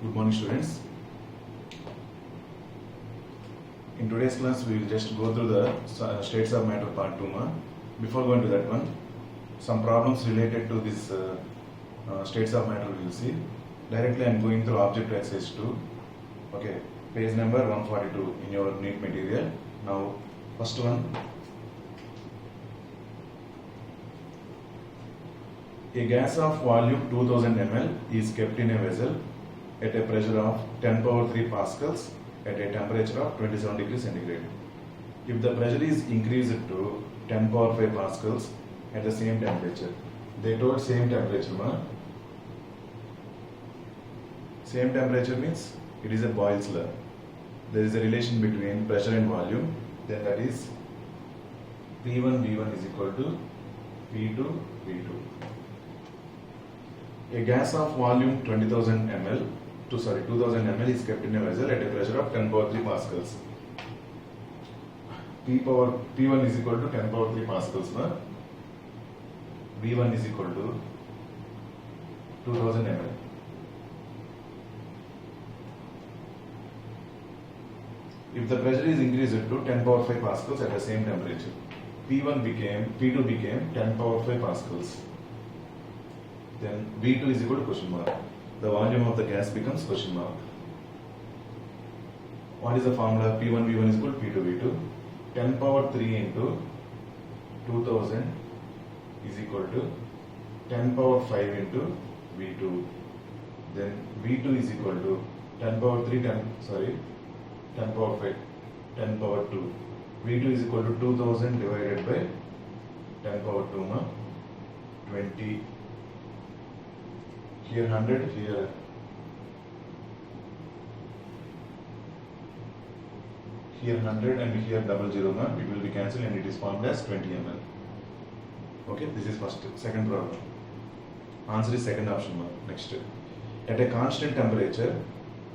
Good morning, students. In today's class, we will just go through the states of matter part 2. Before going to that one, some problems related to this states of matter we will see. Directly I am going through object exercise 2. Okay, page number 142 in your NEET material. Now, first one. A gas of volume 2000 ml is kept in a vessel at a pressure of 10 power 3 pascals at a temperature of 27 degrees centigrade. If the pressure is increased to 10 power 5 pascals at the same temperature, they told same temperature. Same temperature means it is a Boyle's law. There is a relation between pressure and volume. Then that is P1 V1 is equal to P2 V2. A gas of volume 20,000 ml 2000 ml is kept in a vessel at a pressure of 10 power 3 pascals. P1 is equal to 10 power 3 pascals. V1 is equal to 2000 ml. If the pressure is increased to 10 power 5 pascals at the same temperature, P2 became 10 power 5 pascals. Then V2 is equal to question mark. The volume of the gas becomes question mark. What is the formula? P1 V1 is equal to P2 V2. 10 power 3 into 2000 is equal to 10 power 5 into V2. Then V2 is equal to 10 power 3, 10 power 5, 10 power 2. V2 is equal to 2000 divided by 10 power 2, 20. Here 100, here 100 and here 00, it will be cancelled and it is formed as 20 ml. Okay, this is first. Second problem. Answer is second option. Next. At a constant temperature,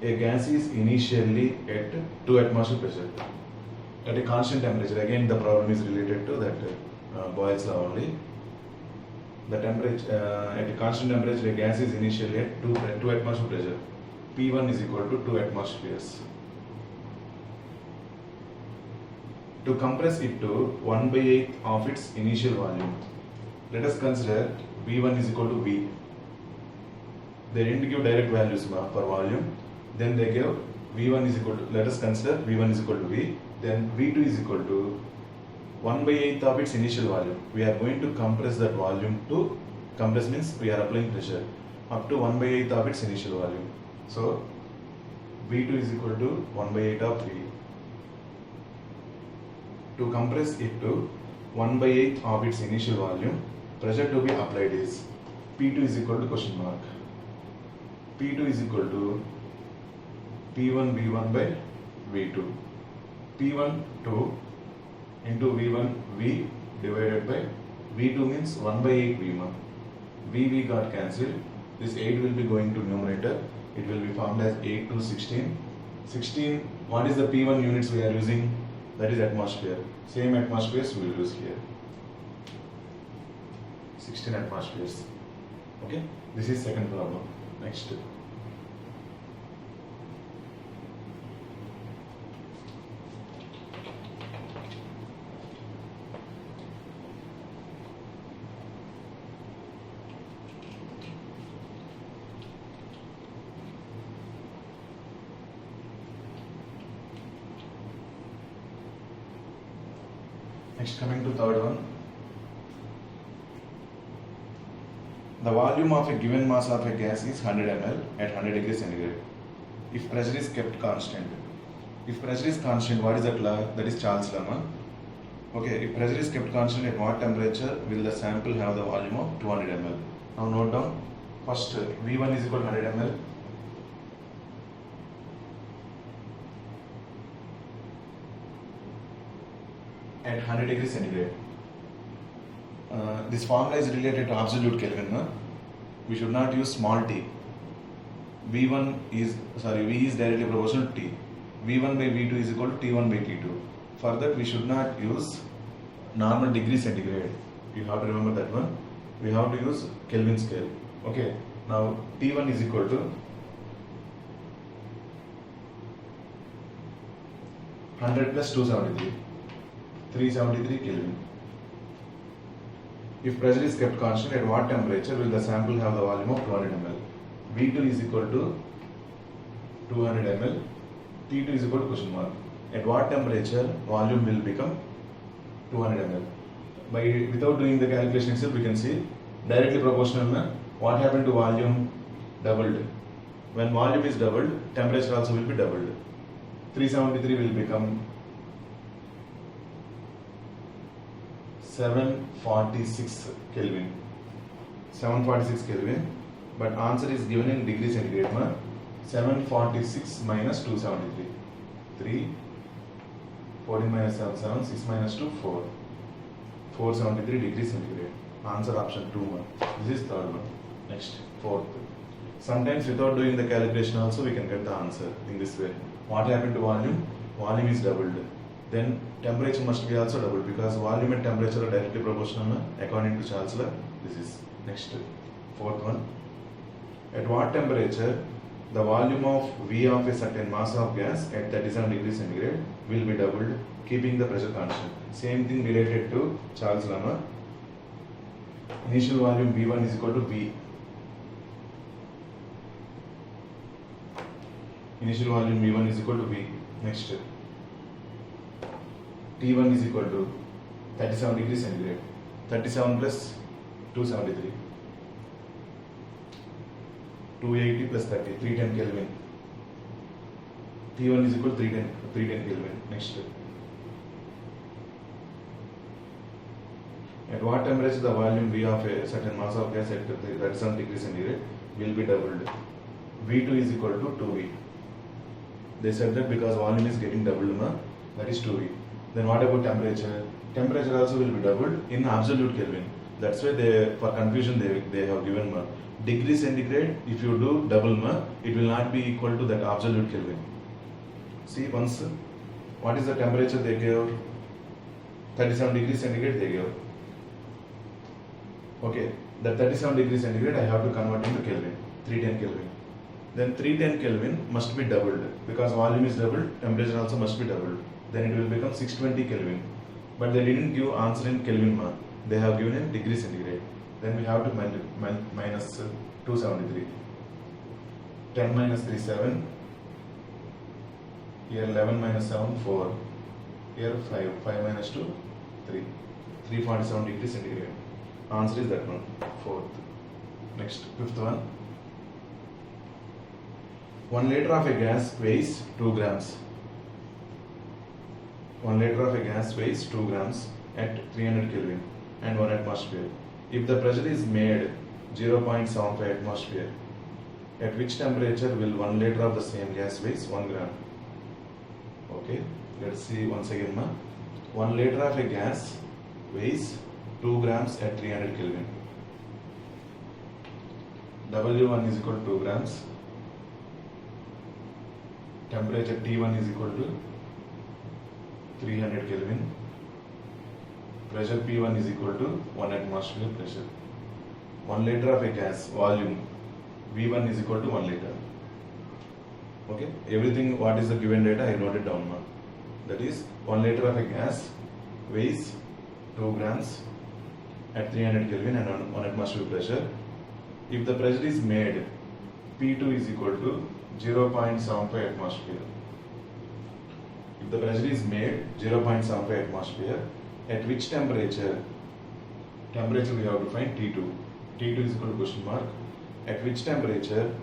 a gas is initially at 2 atmosphere pressure. At a constant temperature, again the problem is related to that Boyle's law only. The temperature at a constant temperature, a gas is initially at 2 atmosphere pressure. P1 is equal to 2 atmospheres. To compress it to 1/8 of its initial volume, let us consider V1 is equal to V. They didn't give direct values for volume. Then they gave V1 is equal to, let us consider V1 is equal to V. Then V2 is equal to 1/8 of its initial volume. We are going to compress that volume to, compress means we are applying pressure, up to 1/8 of its initial volume. So V2 is equal to 1/8 of V. To compress it to 1/8 of its initial volume, pressure to be applied is P2 is equal to question mark. P2 is equal to P1 V1 by V2. P1 2 into V1 V divided by V2 means 1/8 V1. V got cancelled. This 8 will be going to numerator. It will be formed as 8 to 16. 16, what is the P1 units we are using? That is atmosphere. Same atmospheres we will use here. 16 atmospheres. Okay, this is second problem. Next. Next, coming to third one. The volume of a given mass of a gas is 100 ml at 100 degrees centigrade. If pressure is kept constant. If pressure is constant, what is that law? That is Charles' law. Okay, if pressure is kept constant, at what temperature will the sample have the volume of 200 ml? Now note down. First, V1 is equal to 100 ml. At 100 degrees centigrade. This formula is related to absolute Kelvin. We should not use small t. V is directly proportional to T. V1 by V2 is equal to T1 by T2. For that, we should not use normal degree centigrade. You have to remember that one. We have to use Kelvin scale. Okay. Now T1 is equal to 100 plus 273, 373 Kelvin. If pressure is kept constant, at what temperature will the sample have the volume of 200 ml? V2 is equal to 200 ml, T2 is equal to question mark. At what temperature volume will become 200 ml? Without doing the calculation itself, we can see directly proportional. What happened to volume? Doubled. When volume is doubled, temperature also will be doubled. 373 will become 746 Kelvin. 746 Kelvin. But answer is given in degree centigrade. 746 minus 273. 3, 14 minus 7, 7, 6 minus 2, 4. 473 degrees centigrade. Answer option 2. This is third one. Next, fourth. Sometimes without doing the calculation also we can get the answer in this way. What happened to volume? Volume is doubled. Then temperature must be also doubled because volume and temperature are directly proportional according to Charles law. This is next, fourth one. At what temperature the volume of V of a certain mass of gas at 37 degrees centigrade will be doubled, keeping the pressure constant? Same thing related to Charles law. Initial volume V1 is equal to V. Initial volume V1 is equal to V. Next, T1 is equal to 37 degrees centigrade. 37 plus 273. 280 plus 30, 310 Kelvin. T1 is equal to 310 Kelvin. Next, at what temperature the volume V of a certain mass of gas at 37 degrees centigrade will be doubled? V2 is equal to 2V. They said that because volume is getting doubled, that is 2V. Then what about temperature? Temperature also will be doubled in absolute Kelvin. That's why for confusion they have given degree centigrade. If you do double, it will not be equal to that absolute Kelvin. See once, what is the temperature they gave? 37 degrees centigrade they gave. Okay, that 37 degrees centigrade I have to convert into Kelvin, 310 Kelvin. Then 310 Kelvin must be doubled because volume is doubled, temperature also must be doubled. Then it will become 620 Kelvin. But they didn't give answer in Kelvin, they have given in degree centigrade. Then we have to minus 273. 10 minus 3, 7. Here 11 minus 7, 4. Here 5. 5 minus 2, 3. 347 degrees centigrade. Answer is that one, fourth. Next, fifth one. 1 liter of a gas weighs 2 grams. 1 liter of a gas weighs 2 grams at 300 Kelvin and 1 atmosphere. If the pressure is made 0.75 atmosphere, at which temperature will 1 liter of the same gas weighs 1 gram? Okay, let's see once again. 1 liter of a gas weighs 2 grams at 300 Kelvin. W1 is equal to 2 grams. Temperature T1 is equal to 300 Kelvin. Pressure P1 is equal to 1 atmosphere pressure. 1 liter of a gas volume V1 is equal to 1 liter. Okay, everything what is the given data I noted down now. That is 1 liter of a gas weighs 2 grams at 300 Kelvin and 1 atmosphere pressure. If the pressure is made, P2 is equal to 0.75 atmosphere. If the pressure is made 0.75 atmosphere, at which temperature? Temperature we have to find T2. T2 is equal to question mark. At which temperature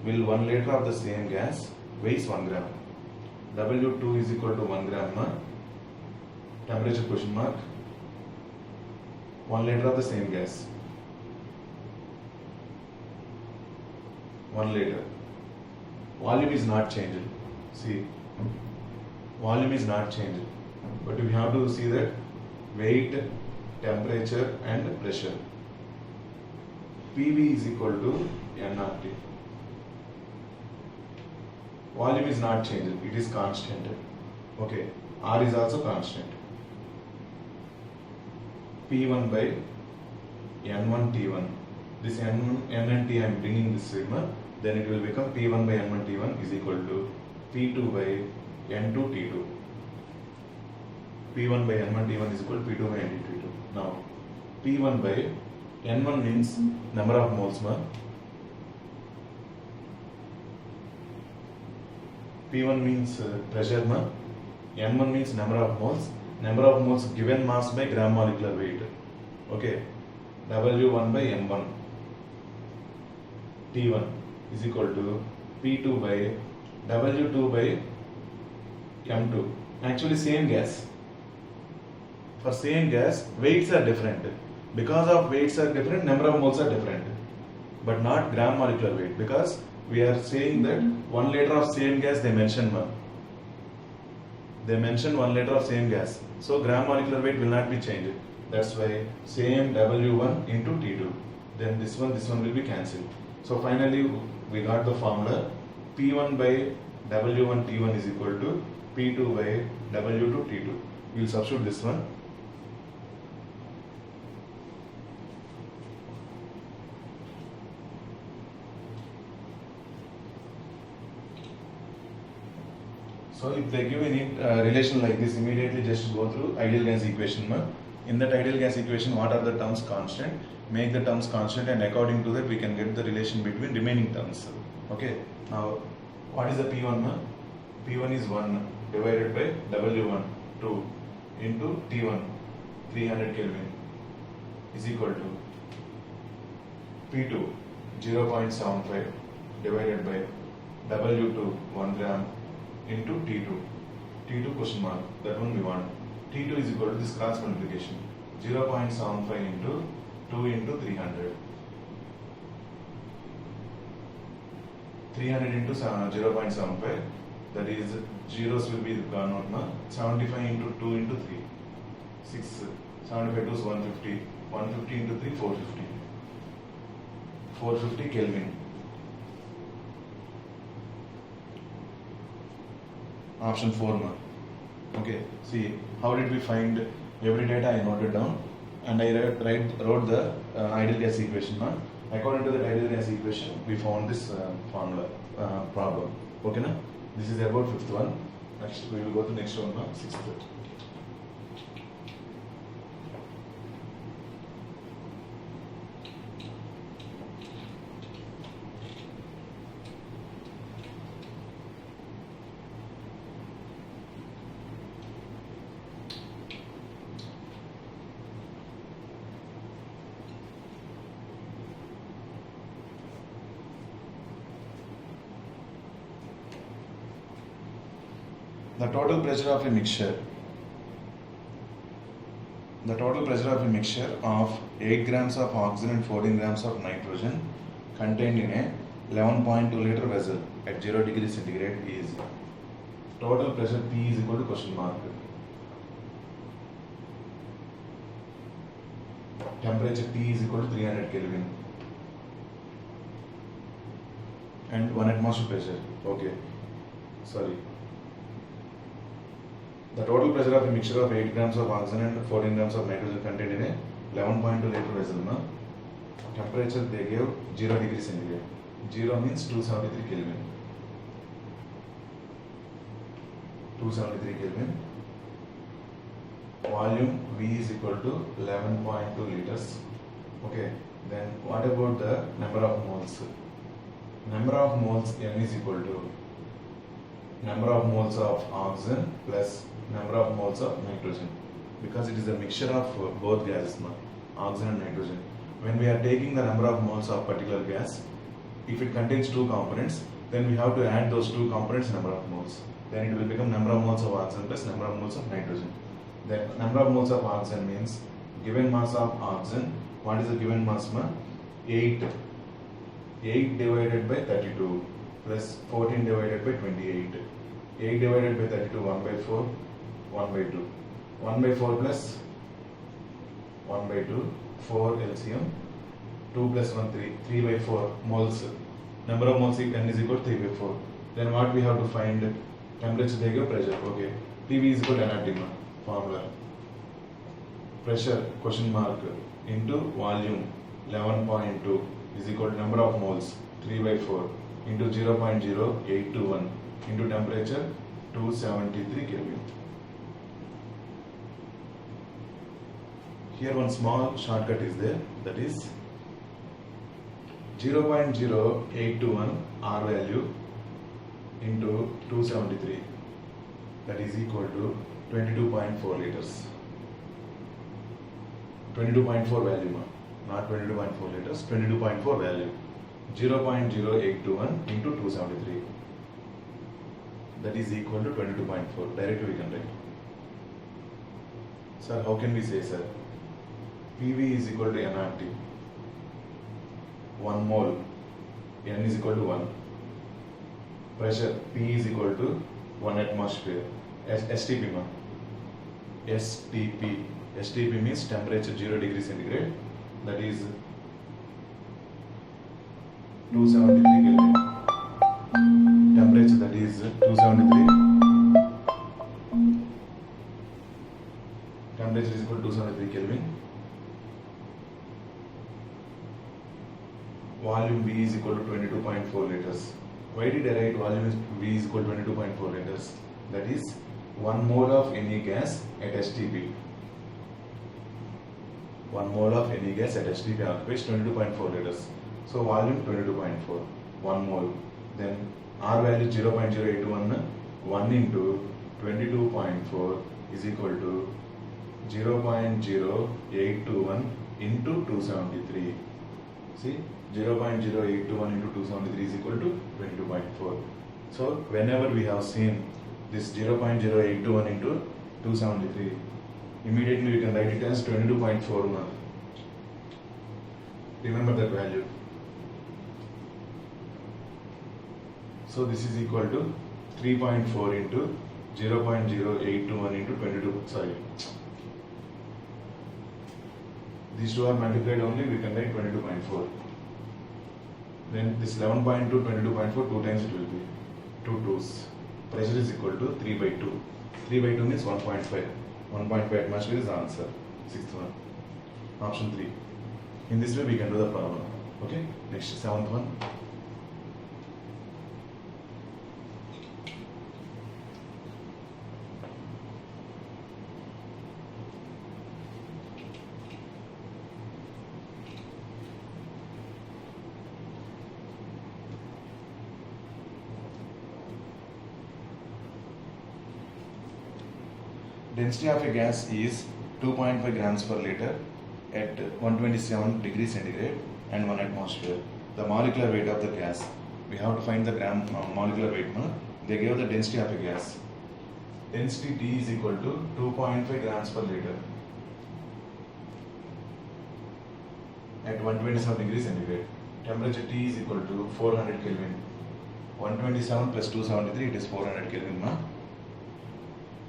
will 1 liter of the same gas weighs 1 gram? W2 is equal to 1 gram. Temperature question mark. 1 liter of the same gas. 1 liter. Volume is not changed. See, volume is not changed. But we have to see that weight, temperature and pressure. PV is equal to nRT. Volume is not changed, it is constant. Okay, R is also constant. P1 by N1 T1. This N and T I am bringing this sigma, then it will become P1 by N1 T1 is equal to P2 by N2 T2. P1 by N1 T1 is equal to P2 by NT T2. Now, P1 by N1 means number of moles. P1 means pressure. N1 means number of moles. Number of moles given mass by gram molecular weight. Okay. W1 by M1 T1 is equal to P2 by W2 by M2. Actually same gas. For same gas, weights are different. Because of weights are different, number of moles are different. But not gram molecular weight, because we are saying that 1 liter of same gas they mention. They mention 1 liter of same gas. So gram molecular weight will not be changed. That's why same W1 into T2. Then this one will be cancelled. So finally we got the formula P1 by W1 T1 is equal to P2 by W2 T2. We will substitute this one. So if they give any relation like this, immediately just go through ideal gas equation. In that ideal gas equation, what are the terms constant? Make the terms constant, and according to that we can get the relation between remaining terms. Okay. Now, what is the P1? P1 is 1 divided by W1 2 into T1 300 Kelvin is equal to P2 0.75 divided by W2 1 gram into T2. T2 question mark, that one we want. T2 is equal to this cross multiplication 0.75 into 2 into 300. 300 into 0.75, that is zeros will be gone out now. 75 into 2 into 3, 6, 75 is 150, 150 into 3, 450. 450 Kelvin. Option 4 ma. Okay, see how did we find every data I noted down, and I wrote the ideal gas equation. According to the ideal gas equation, we found this formula problem. Okay, na? This is about 5th one. Next we will go to next one, 6th. The total pressure of a mixture. The total pressure of a mixture of 8 grams of oxygen and 14 grams of nitrogen contained in a 11.2 liter vessel at 0 degrees centigrade is total pressure P is equal to question mark. Temperature T is equal to 300 Kelvin and 1 atmosphere pressure. Okay, sorry. The total pressure of a mixture of 8 grams of oxygen and 14 grams of nitrogen contained in a 11.2 liter vessel. Temperature they gave 0 degrees centigrade. 0 means 273 Kelvin. 273 Kelvin. Volume V is equal to 11.2 liters. Okay. Then what about the number of moles? Number of moles N is equal to number of moles of oxygen plus number of moles of nitrogen, because it is a mixture of both gases, oxygen and nitrogen. When we are taking the number of moles of particular gas, if it contains 2 components, then we have to add those 2 components number of moles. Then it will become number of moles of oxygen plus number of moles of nitrogen. Then number of moles of oxygen means given mass of oxygen. What is the given mass? 8. 8 divided by 32 plus 14 divided by 28. 8 divided by 32, 1 by 4, 1 by 2. 1 by 4 plus 1 by 2, 4 LCM, 2 plus 1, 3, 3 by 4 moles. Number of moles N is equal to 3 by 4. Then what we have to find? Temperature, they give pressure. Okay. PV is equal to NRT formula. Pressure question mark into volume 11.2 is equal to number of moles 3 by 4 into 0.0821 into temperature 273 Kelvin. Here one small shortcut is there, that is 0.0821 R value into 273, that is equal to 22.4 liters. 22.4 value, not 22.4 liters, 22.4 value. 0.0821 into 273, that is equal to 22.4. Directly we can write. Sir, how can we say, sir? PV is equal to nRT. 1 mole, N is equal to 1. Pressure, P is equal to 1 atmosphere. STP, ma. STP. STP means temperature 0 degrees centigrade. That is 273 Kelvin. Temperature, that is 273. Temperature is equal to 273 Kelvin. Volume V is equal to 22.4 liters. Why did I write volume V is equal to 22.4 liters? That is 1 mole of any gas at STP. 1 mole of any gas at STP occupies 22.4 liters. So volume 22.4, 1 mole. Then R value 0.0821, 1 into 22.4 is equal to 0.0821 into 273. See, 0.0821 into 273 is equal to 22.4. So whenever we have seen this 0.0821 into 273, immediately we can write it as 22.4. Remember that value. So this is equal to 3.4 into 0.0821 into 22. Sorry. These two are multiplied only, we can write 22.4. Then this 11.2, 22.4, 2 times it will be 2 2's. Pressure is equal to 3 by 2. 3 by 2 means 1.5. 1.5 atmosphere is the answer. Sixth one. Option 3. In this way we can do the problem. Okay. Next, seventh one. Density of a gas is 2.5 grams per liter at 127 degrees centigrade and 1 atmosphere. The molecular weight of the gas. We have to find the molecular weight. No? They gave the density of a gas. Density T is equal to 2.5 grams per liter at 127 degrees centigrade. Temperature T is equal to 400 Kelvin. 127 plus 273, it is 400 Kelvin. Ma?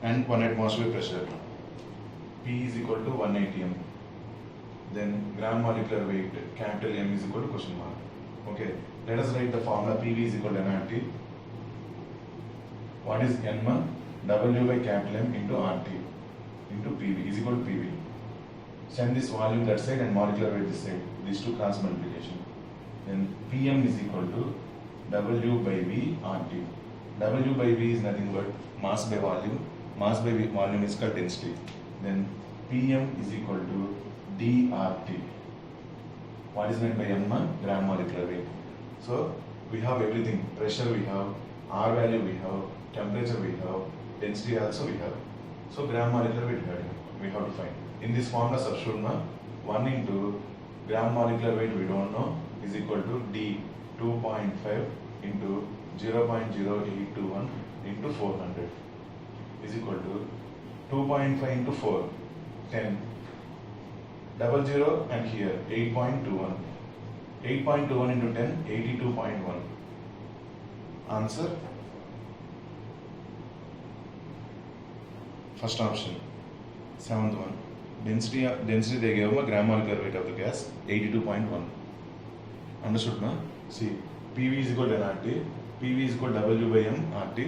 And 1 atmosphere pressure. P is equal to 1 atm. Then gram molecular weight, capital M is equal to question mark. Okay, let us write the formula. PV is equal to nRT. What is N1? W by capital M into RT into PV is equal to PV. Send this volume that side and molecular weight this side. These two cross multiplication. Then PM is equal to W by V RT. W by V is nothing but mass by volume. Mass by volume is called density. Then PM is equal to dRT. What is meant by M? Gram molecular weight. So we have everything. Pressure we have, R value we have, temperature we have, density also we have. So gram molecular weight we have to find. In this formula substitute 1 into gram molecular weight we don't know is equal to D 2.5 into 0.0821 into 400 is equal to 2.5 into 4, 10. Double zero and here 8.21. 8.21 into 10, 82.1. Answer. First option. Seventh one. Density they gave a gram molecular weight of the gas 82.1. Understood, na? See, PV is equal to nRT. PV is equal to W by M RT.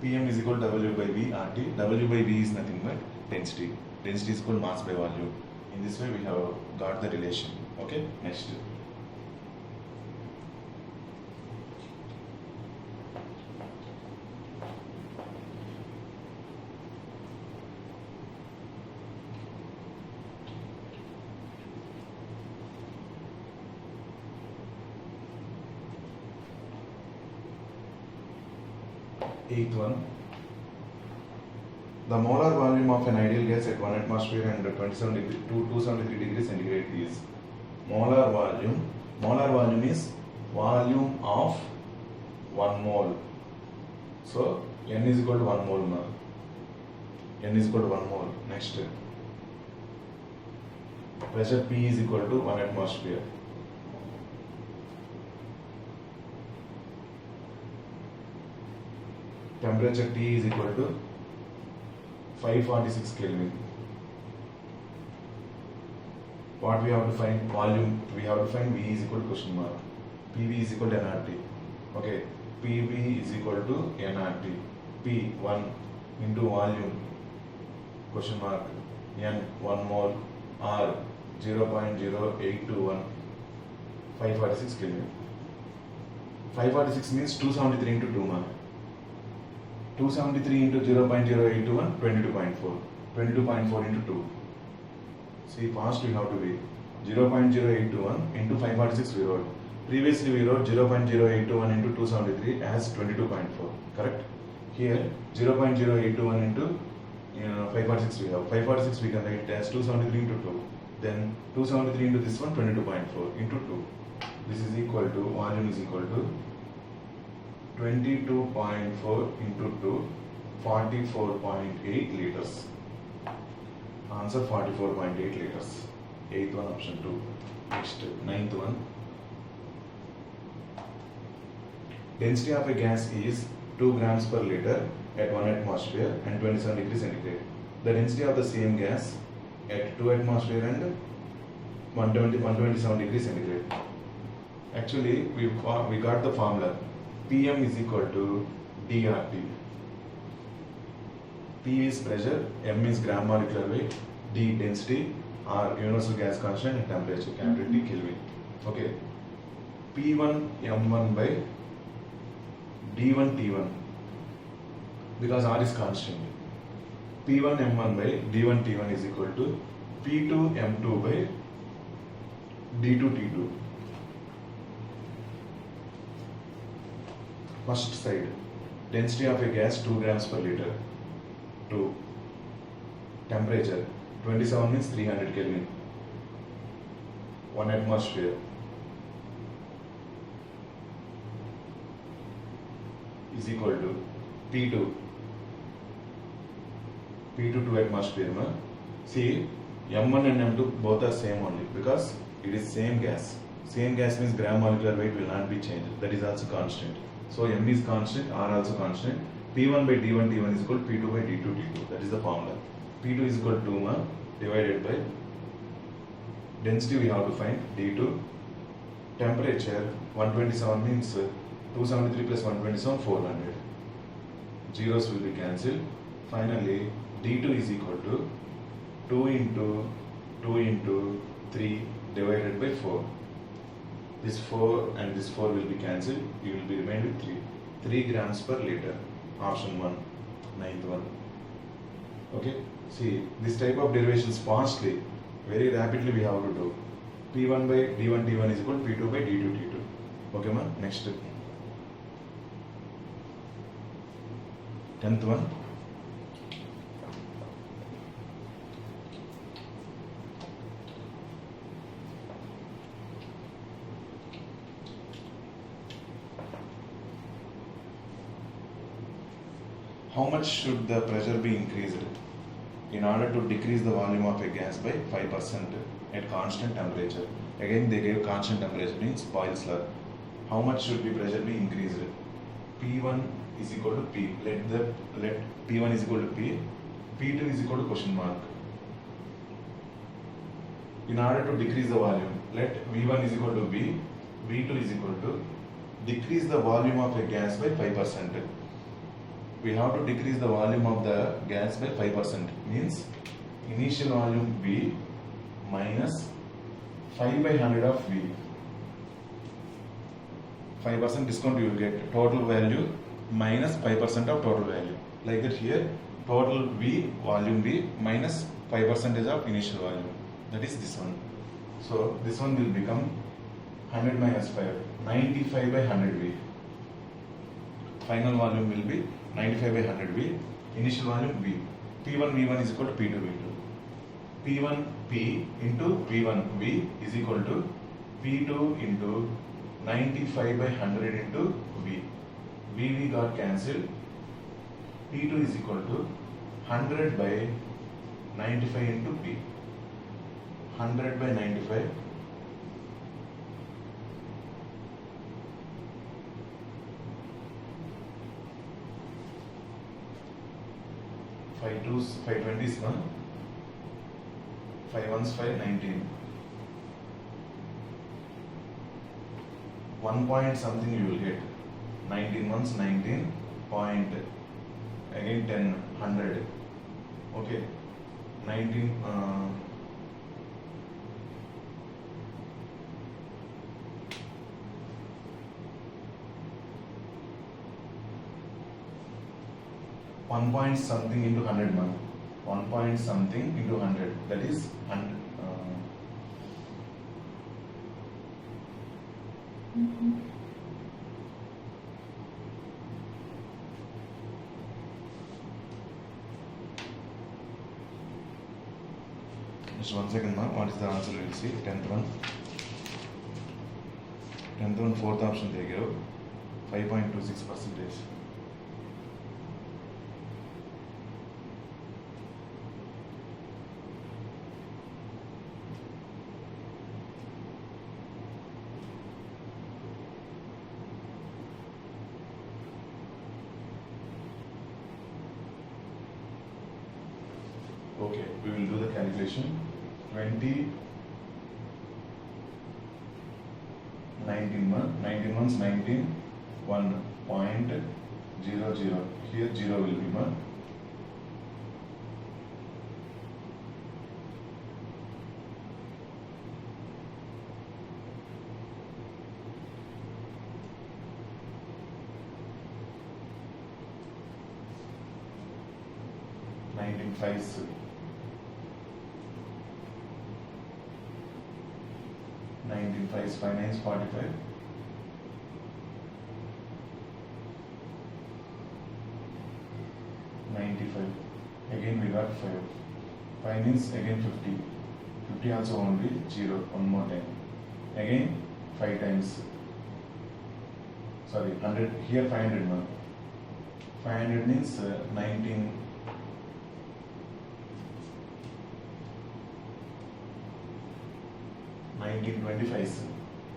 PM is equal to W by V RT. W by V is nothing but density. Density is equal to mass by volume. In this way we have got the relation. Okay, next. Eighth one. The molar volume of an ideal gas at 1 atmosphere and 273 degrees centigrade is molar volume. Molar volume is volume of 1 mole. So N is equal to 1 mole now. N is equal to 1 mole. Next, pressure P is equal to 1 atmosphere. Temperature T is equal to 546 Kelvin. What we have to find? Volume. We have to find V is equal to question mark. PV is equal to nRT. Okay. PV is equal to nRT. P 1 into volume question mark N 1 mole R 0.0821 546 Kelvin. 546 means 273 into 2 mark. 273 into 0.0821 22.4. 22.4 into 2. See, fast we have to be 0.0821 into 546 we wrote. Previously we wrote 0.0821 into 273 as 22.4. Correct? Here 0.081 into 546 we have. 546 we can write as 273 into 2. Then 273 into this one 22.4 into 2. This is equal to, volume is equal to 22.4 into 2, 44.8 liters. Answer 44.8 liters. 8th one, option 2. Next, 9th one. Density of a gas is 2 grams per liter at 1 atmosphere and 27 degrees centigrade. The density of the same gas at 2 atmosphere and 127 degrees centigrade. Actually, we got the formula. PM is equal to DRT. P is pressure, M is gram molecular weight, D density, R universal gas constant and temperature, capital T Kelvin. Okay. P1 M1 by D1 T1 because R is constant. P1 M1 by D1 T1 is equal to P2 M2 by D2 T2. First side, density of a gas 2 grams per liter. 2. Temperature 27 means 300 Kelvin. 1 atmosphere. Is equal to P2. P2 2 atmosphere. No? See, M1 and M2 both are same only because it is same gas. Same gas means gram molecular weight will not be changed. That is also constant. So M is constant, R also constant. P1 by D1 T1 is equal to P2 by D2 T2. That is the formula. P2 is equal to 2 divided by density we have to find D2. Temperature 127 means 273 plus 127 400. Zeros will be cancelled. Finally D2 is equal to 2 into 3 divided by 4. This 4 and this 4 will be cancelled. You will be remained with 3. 3 grams per liter. Option 1, 9th one. Okay. See, this type of derivations fastly, very rapidly we have to do. P1 by D1 T1 is equal to P2 by D2 T2. Okay, man. Next. 10th one. How much should the pressure be increased in order to decrease the volume of a gas by 5% at constant temperature? Again, they gave constant temperature means Boyle's law. How much should the pressure be increased? P1 is equal to P. Let P1 is equal to P. P2 is equal to question mark. In order to decrease the volume, let V1 is equal to V. V2 is equal to decrease the volume of a gas by 5%. We have to decrease the volume of the gas by 5%. Means initial volume V minus 5 by 100 of V. 5% discount you will get. Total value minus 5% of total value. Like that here, total V, volume V minus 5% of initial volume. That is this one. So this one will become 100 minus 5, 95 by 100 V. Final volume will be 95 by 100 V. Initial volume V. P1 V1 is equal to P2 V2. P1 P into P1 V is equal to P2 into 95 by 100 into V. V got cancelled. P2 is equal to 100 by 95 into P. 100 by 95. Five 20 is 1. 5 1s 5, 19. 1 point something you will get. 19 1s 19 point. Again 10, 100. Okay. 19. 1 point something into 100 man. 1 point something into 100. That is 100. Just 1 second, ma'am. What is the answer? We'll see. 10th one. 10th one, 4th option they give 5.26%. Okay, we will do the calculation. 20, 19 months, 19, 1.00. Here 0 will be 1. Fives. 19 5s 5 9s 45. 95. Again we got 5. 5 means again 50. 50 also won't be 0. One more time. Again 5 times. Sorry, 100. Here 500 now. 500 means 19. 1925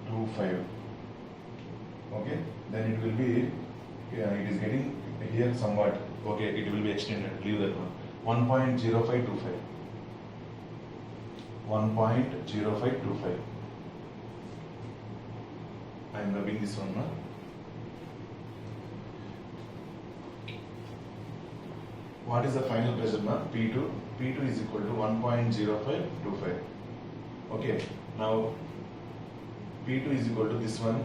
25. Okay, then it will be, it is getting here somewhat. Okay, it will be extended. Leave that one. 1.0525. 1.0525. I am rubbing this one now. What is the final pressure now? P2. P2 is equal to 1.0525. Okay. Now, P2 is equal to this one,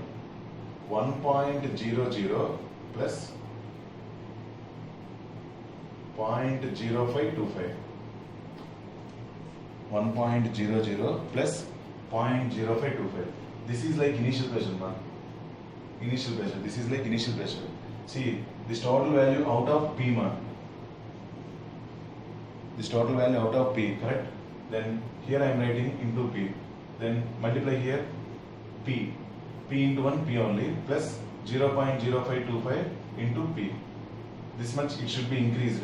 1.00 plus 0.0525. 1.00 plus 0.0525. This is like initial pressure, man. Initial pressure. This is like initial pressure. See, this total value out of P, man. This total value out of P, correct? Then here I am writing into P. Then multiply here P. P into 1 P only plus 0.0525 into P. This much it should be increased.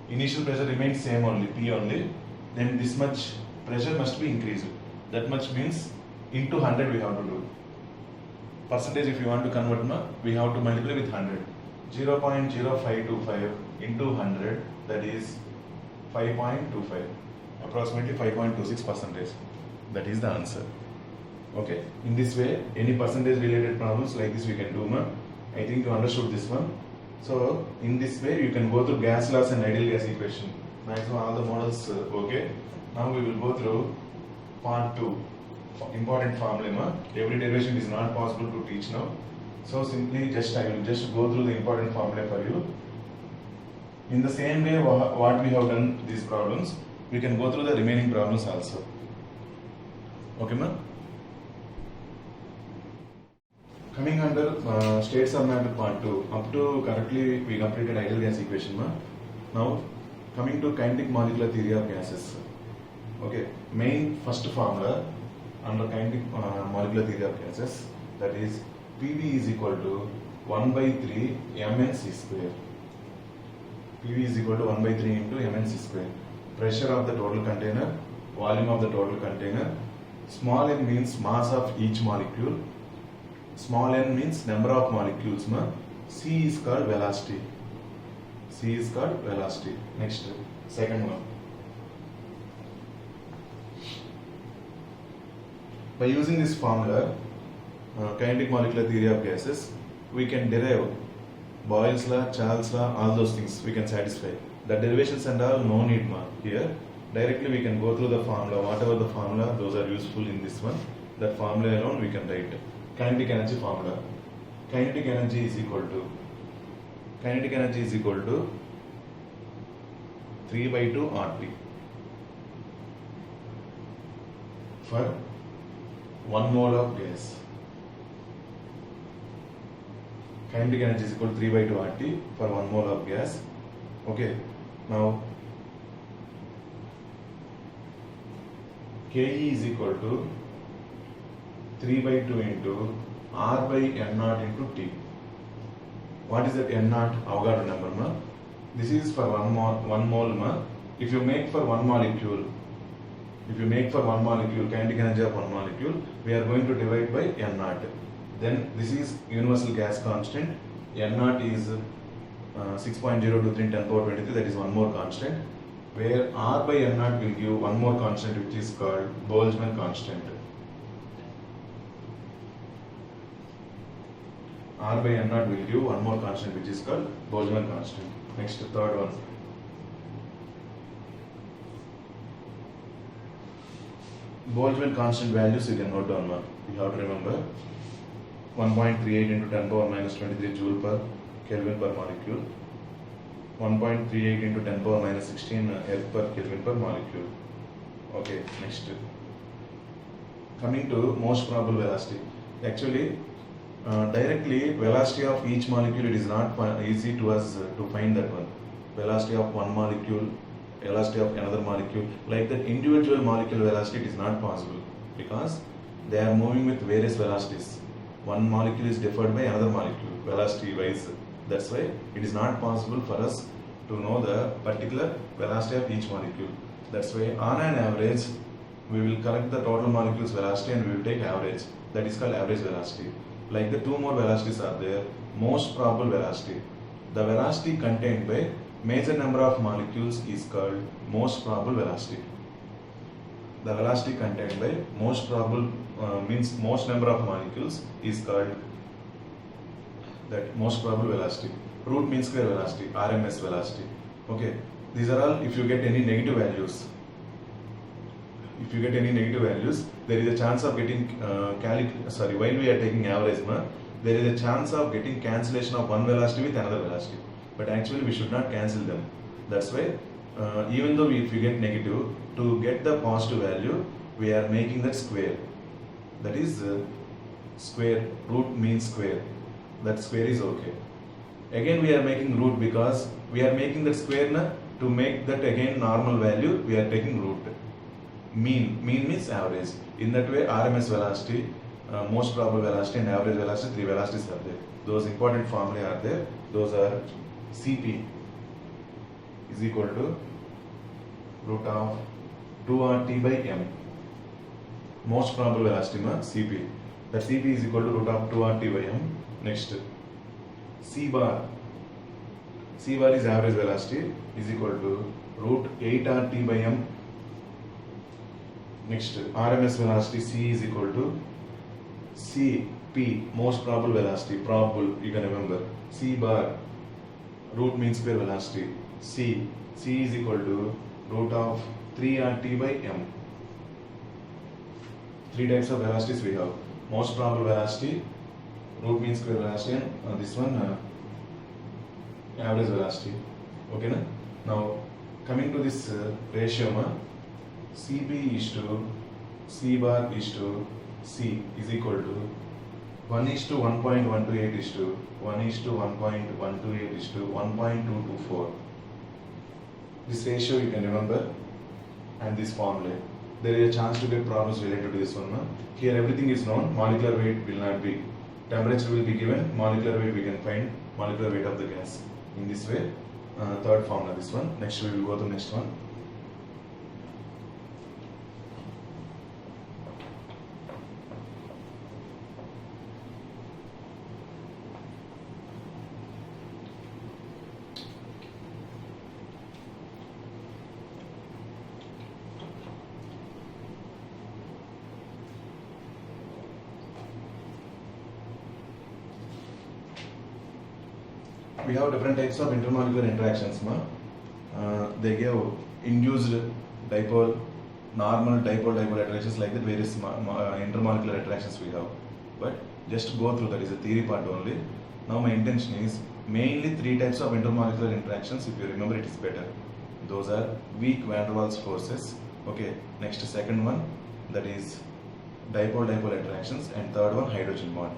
Initial pressure remains same only, P only. Then this much pressure must be increased. That much means into 100 we have to do. Percentage if you want to convert, we have to multiply with 100. 0.0525 into 100, that is 5.25. Approximately 5.26%. That is the answer. Okay. In this way, any percentage related problems like this we can do. I think you understood this one. So in this way, you can go through gas laws and ideal gas equation. Maximum all the models. Okay. Now we will go through part 2. Important formula. Every derivation is not possible to teach now. So simply I will just go through the important formula for you. In the same way what we have done these problems, we can go through the remaining problems also. Okay, ma'am? Coming under states of matter part 2, up to correctly we completed ideal gas equation. Now coming to kinetic molecular theory of gases. Okay, main first formula under kinetic molecular theory of gases, that is PV is equal to 1 by 3 mnc square. PV is equal to 1 by 3 into mnc square. Pressure of the total container, volume of the total container. Small n means mass of each molecule. Small n means number of molecules. C is called velocity. C is called velocity. Next, second one. By using this formula, kinetic molecular theory of gases, we can derive Boyle's law, Charles' law, all those things we can satisfy. The derivations and all no need here. Directly we can go through the formula. Whatever the formula, those are useful in this one. That formula alone we can write. Kinetic energy formula. Kinetic energy is equal to 3 by 2 RT for 1 mole of gas. Kinetic energy is equal to 3 by 2 RT for 1 mole of gas. Okay, now Ke is equal to 3 by 2 into R by N naught into T. What is that N naught? Avogadro number. This is for 1 mole. If you make for one molecule, kinetic energy of one molecule, we are going to divide by N naught. Then this is universal gas constant. N naught is 6.023 10 power 23, that is one more constant, where R by N naught will give one more constant which is called Boltzmann constant. R by N naught will give one more constant which is called Boltzmann constant. Next, third one. Boltzmann constant values you can note down. You have to remember 1.38 into 10 power minus 23 joule per Kelvin per molecule, 1.38 into 10 power minus 16 earth per Kelvin per molecule. Okay, next. Coming to most probable velocity. Actually, directly velocity of each molecule, it is not easy to us to find that one. Velocity of one molecule, velocity of another molecule, like that individual molecule velocity, it is not possible because they are moving with various velocities. One molecule is differed by another molecule velocity wise. That's why it is not possible for us to know the particular velocity of each molecule. That's why on an average we will collect the total molecules velocity and we will take average. That is called average velocity. Like the two more velocities are there. Most probable velocity. The velocity contained by major number of molecules is called most probable velocity. The velocity contained by most probable means most number of molecules is called that most probable velocity. Root mean square velocity, RMS velocity. Okay, these are all if you get any negative values. If you get any negative values, there is a chance of getting while we are taking average, there is a chance of getting cancellation of one velocity with another velocity. But actually we should not cancel them. That's why even though if you get negative, to get the positive value, we are making that square. That is square, root means square. That square is okay. Again we are making root because we are making that square to make that again normal value, we are taking root. Mean means average. In that way RMS velocity, most probable velocity and average velocity, three velocities are there. Those important formulae are there. Those are Cp is equal to root of 2RT by m. Most probable velocity Cp. That Cp is equal to root of 2RT by m. Next, C bar. C bar is average velocity is equal to root 8RT by m. Next, RMS velocity C is equal to Cp, most probable velocity, probable, you can remember. C bar, root mean square velocity, C is equal to root of 3RT by m. Three types of velocities we have. Most probable velocity, root mean square velocity, and this one average velocity. Okay, na? Now coming to this ratio, Cp is to C bar is to C is equal to 1 is to 1.128 is to 1 is to 1.128 is to 1.224. This ratio you can remember, and this formula. There is a chance to get problems related to this one. No? Here everything is known, molecular weight will not be. Temperature will be given, molecular weight we can find, molecular weight of the gas. In this way, third formula this one. Next we will go to the next one. We have different types of intermolecular interactions. They give induced dipole, normal dipole attractions, like that various intermolecular attractions we have. But just go through, that is a theory part only. Now my intention is mainly three types of intermolecular interactions. If you remember, it is better. Those are weak van der Waals forces. Okay. Next, second one, that is dipole attractions, and third one, hydrogen bond.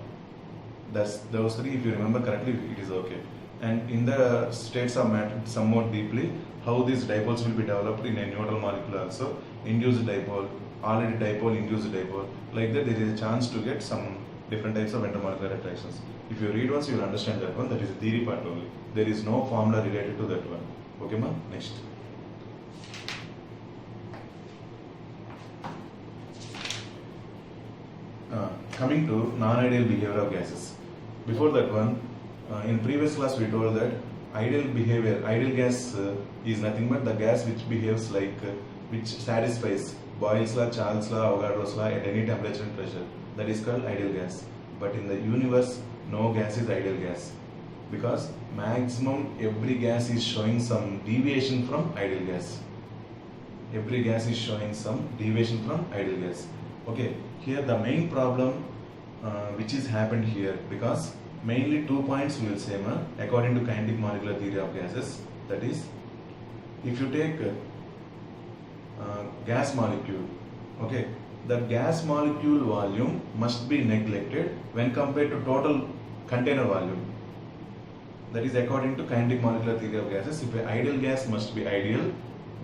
That's those three. If you remember correctly, it is okay. And in the states of matter, somewhat deeply, how these dipoles will be developed in a neutral molecule also, induced dipole, already dipole, induced dipole, like that there is a chance to get some different types of intermolecular attractions. If you read once, you will understand that one. That is a theory part only. There is no formula related to that one. Okay, ma? Next. Coming to non-ideal behavior of gases. Before that one, in previous class we told that ideal gas is nothing but the gas which behaves like, which satisfies Boyle's law, Charles' law, Avogadro's law at any temperature and pressure. That is called ideal gas. But in the universe, no gas is ideal gas, because maximum every gas is showing some deviation from ideal gas. Every gas is showing some deviation from ideal gas. Okay, here the main problem which is happened here, because mainly 2 points we will say, according to kinetic molecular theory of gases. That is, if you take gas molecule, okay, the gas molecule volume must be neglected when compared to total container volume. That is according to kinetic molecular theory of gases. If an ideal gas must be ideal,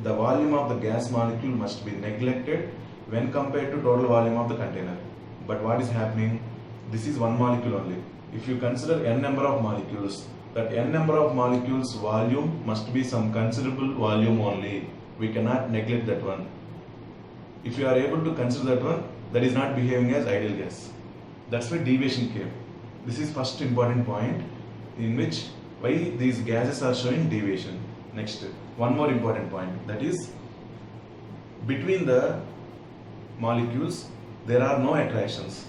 the volume of the gas molecule must be neglected when compared to total volume of the container. But what is happening? This is one molecule only. If you consider n number of molecules, that n number of molecules volume must be some considerable volume only. We cannot neglect that one. If you are able to consider that one, that is not behaving as ideal gas. That's why deviation came. This is first important point in which why these gases are showing deviation. Next, one more important point, that is, between the molecules there are no attractions.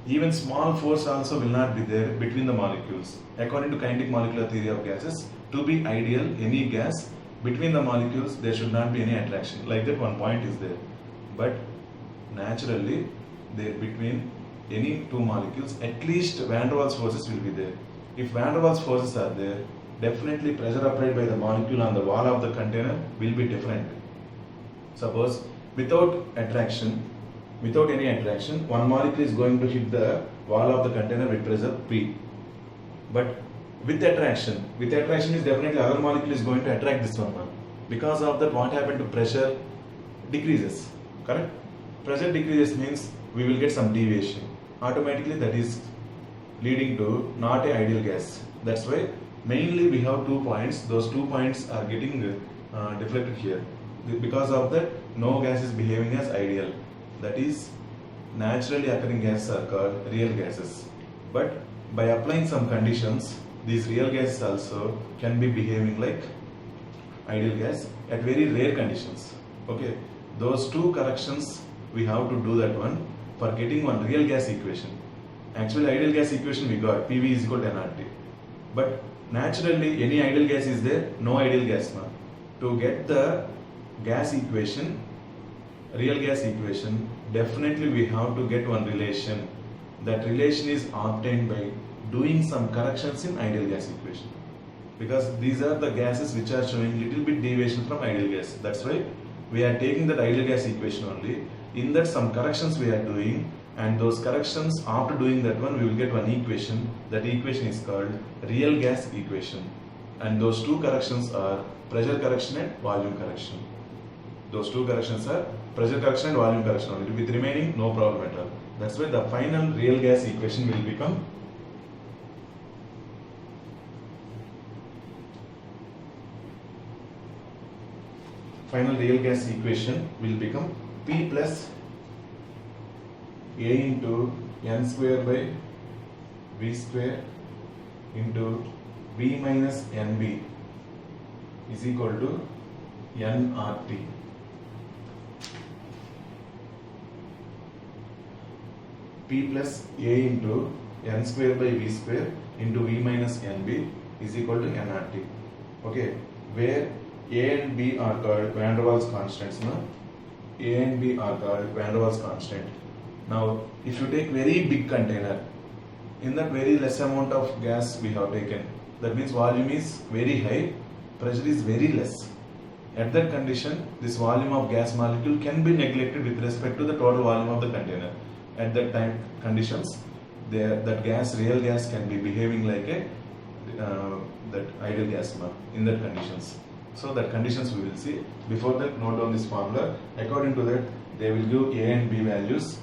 Even small force also will not be there between the molecules. According to kinetic molecular theory of gases, to be ideal, any gas, between the molecules there should not be any attraction. Like that, one point is there. But naturally, there between any two molecules, at least van der Waals forces will be there. If van der Waals forces are there, definitely pressure applied by the molecule on the wall of the container will be different. Suppose without any attraction, one molecule is going to hit the wall of the container with pressure P. But with attraction is definitely other molecule is going to attract this one. Because of that, what happened to pressure decreases. Correct? Pressure decreases means we will get some deviation. Automatically that is leading to not an ideal gas. That's why mainly we have 2 points. Those 2 points are getting deflected here. Because of that, no gas is behaving as ideal. That is, naturally occurring gases are called real gases. But by applying some conditions, these real gases also can be behaving like ideal gas at very rare conditions. Okay, those 2 corrections we have to do that one for getting one real gas equation. Actually, ideal gas equation we got PV is equal to nRT. But naturally, any ideal gas is there, no ideal gas. To get the gas equation, real gas equation, definitely we have to get one relation. That relation is obtained by doing some corrections in ideal gas equation, because these are the gases which are showing little bit deviation from ideal gas. That's why we are taking that ideal gas equation only. In that, some corrections we are doing, and those corrections, after doing that one, we will get one equation. That equation is called real gas equation, and those two corrections are pressure correction and volume correction. Those two corrections are pressure correction and volume correction only. With remaining, no problem at all. That's why the final real gas equation will become P plus A into N square by V square into V minus NB is equal to nRT. P plus A into N square by V square into V minus NB is equal to nRT. Okay, where A and B are called van der Waals constants. No? A and B are called van der Waals constant. Now, if you take very big container, in that very less amount of gas we have taken, that means volume is very high, pressure is very less. At that condition, this volume of gas molecule can be neglected with respect to the total volume of the container. At that time conditions, that gas, real gas, can be behaving like a that ideal gas in that conditions. So that conditions we will see. Before that, note down this formula. According to that, they will give A and B values.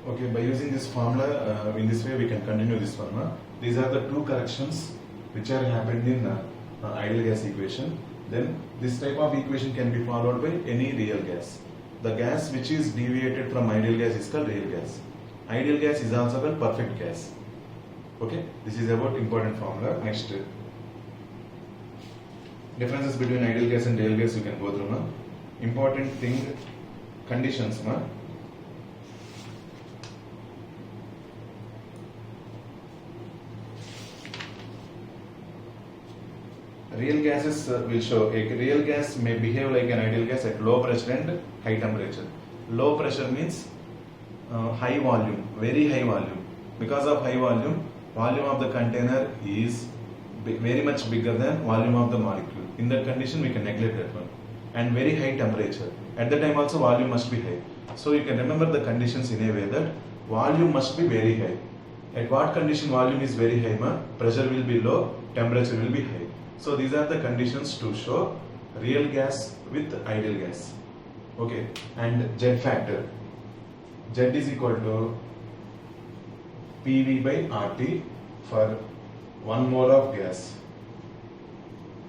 Okay, by using this formula, in this way we can continue this one. These are the two corrections which are happened in ideal gas equation. Then this type of equation can be followed by any real gas. The gas which is deviated from ideal gas is called real gas. Ideal gas is also called perfect gas. Okay, this is about important formula. Next, differences between ideal gas and real gas you can go through now. Important thing, conditions. Real gases will show a real gas may behave like an ideal gas at low pressure and high temperature. Low pressure means high volume, very high volume. Because of high volume of the container is very much bigger than volume of the molecule. In that condition, we can neglect that one. And very high temperature. At the time also volume must be high. So you can remember the conditions in a way that volume must be very high. At what condition volume is very high, pressure will be low, temperature will be high. So these are the conditions to show real gas with ideal gas. Okay, and Z factor. Z is equal to PV by RT for 1 mole of gas.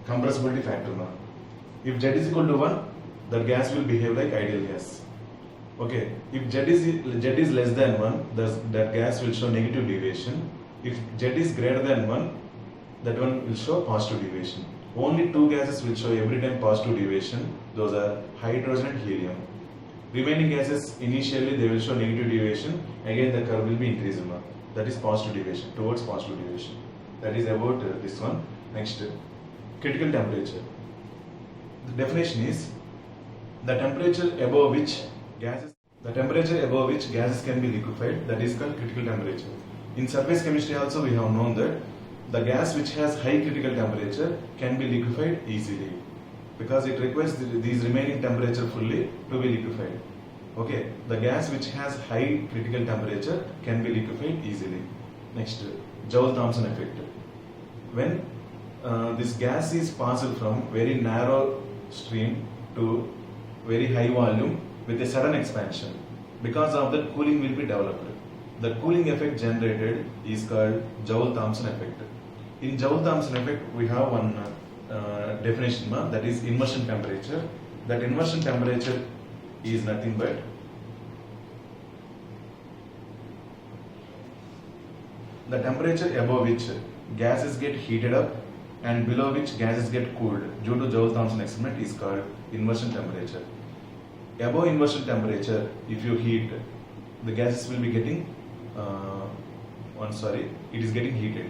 Compressibility factor now. If Z is equal to 1, the gas will behave like ideal gas. Okay, if Z is less than 1, that gas will show negative deviation. If Z is greater than 1, that one will show positive deviation. Only two gases will show every time positive deviation. Those are hydrogen and helium. Remaining gases, initially they will show negative deviation. Again the curve will be increased. That is positive deviation, towards positive deviation. That is about this one. Next, critical temperature. The definition is the temperature above which gases can be liquefied, that is called critical temperature. In surface chemistry also we have known that the gas which has high critical temperature can be liquefied easily because it requires these remaining temperature fully to be liquefied. Okay, the gas which has high critical temperature can be liquefied easily. Next, Joule-Thomson effect. When this gas is passed from very narrow stream to very high volume with a sudden expansion, because of that cooling will be developed. The cooling effect generated is called Joule-Thomson effect. In Joule-Thomson effect, we have one definition, that is immersion temperature. That immersion temperature is nothing but the temperature above which gases get heated up and below which gases get cooled due to Joule-Thomson experiment is called inversion temperature. Above inversion temperature, if you heat, the gases will be getting it is getting heated.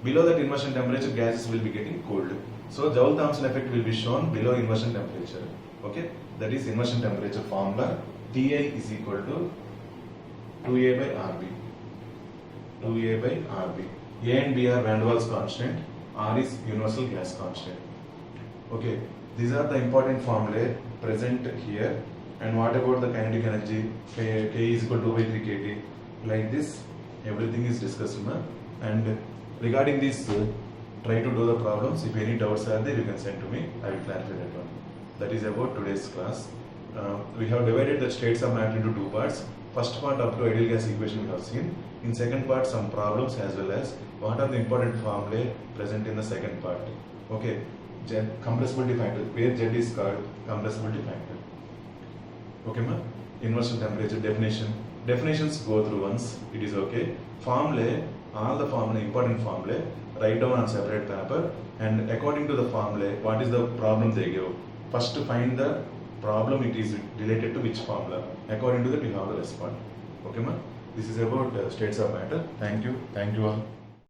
Below that inversion temperature, gases will be getting cooled. So Joule-Thomson effect will be shown below inversion temperature. Okay, that is inversion temperature formula. Ti is equal to 2A by RB. 2A by RB. A and B are van der Waals constant. R is universal gas constant. Okay, these are the important formulae present here. And what about the kinetic energy? K is equal to 2 by 3 kT. Like this, everything is discussed. And regarding this, try to do the problems. If any doubts are there, you can send to me. I will clarify that one. That is about today's class. We have divided the states of matter into two parts. First part up to ideal gas equation we have seen. In second part, some problems as well as what are the important formulae present in the second part. Okay, compressibility factor, where Z is called compressibility factor. Okay, ma? Universal temperature definition. Definitions go through once, it is okay. Formulae, all the formulae, important formulae, write down on separate paper, and according to the formulae, what is the problem they give. First find the problem it is related to which formula. According to that, you have to respond. Okay, ma? This is about states of matter. Thank you all.